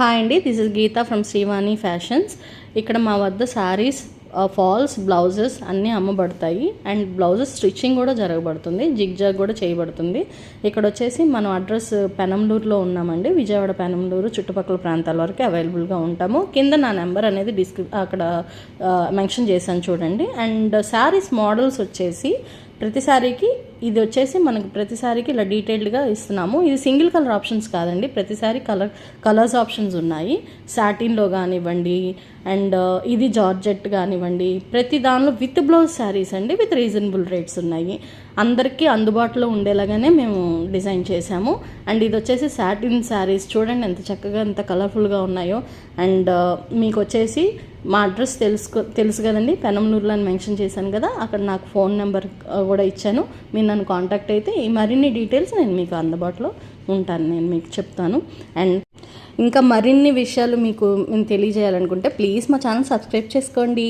Hi అండి, this is Geetha from Srivani fashions. ఇక్కడ మా వద్ద శారీస్, ఫాల్స్, బ్లౌజెస్ అన్నీ అమ్మబడతాయి. అండ్ బ్లౌజెస్ స్టిచ్చింగ్ కూడా జరగబడుతుంది, జిగ్ జాగ్ కూడా చేయబడుతుంది. ఇక్కడ వచ్చేసి మనం అడ్రస్ పెనంలూరులో ఉన్నామండి. విజయవాడ, పెనంలూరు చుట్టుపక్కల ప్రాంతాల వరకు అవైలబుల్గా ఉంటాము. కింద నా నెంబర్ అనేది అక్కడ మెన్షన్ చేశాను చూడండి. అండ్ శారీస్ మోడల్స్ వచ్చేసి ప్రతి శారీకి ఇది వచ్చేసి మనకి ప్రతి శారీకి ఇలా డీటెయిల్డ్గా ఇస్తున్నాము. ఇది సింగిల్ కలర్ ఆప్షన్స్ కాదండి, ప్రతి శారీ కలర్స్ ఆప్షన్స్ ఉన్నాయి. సాటిన్లో కానివ్వండి, అండ్ ఇది జార్జెట్ కానివ్వండి, ప్రతి దానిలో విత్ బ్లౌజ్ శారీస్ అండి, విత్ రీజనబుల్ రేట్స్ ఉన్నాయి. అందరికీ అందుబాటులో ఉండేలాగానే మేము డిజైన్ చేశాము. అండ్ ఇది వచ్చేసి సాటిన్ శారీస్ చూడండి ఎంత చక్కగా, ఎంత కలర్ఫుల్గా ఉన్నాయో. అండ్ మీకు వచ్చేసి మా అడ్రస్ తెలుసు కదండి, పెనంలూరులో అని మెన్షన్ చేశాను కదా, అక్కడ నాకు ఫోన్ నెంబర్ కూడా ఇచ్చాను. మీరు నన్ను కాంటాక్ట్ అయితే ఈ మరిన్ని డీటెయిల్స్ నేను మీకు అందుబాటులో ఉంటాను, నేను మీకు చెప్తాను. అండ్ ఇంకా మరిన్ని విషయాలు మీకు నేను తెలియజేయాలనుకుంటే ప్లీజ్ మా ఛానల్ సబ్స్క్రైబ్ చేసుకోండి.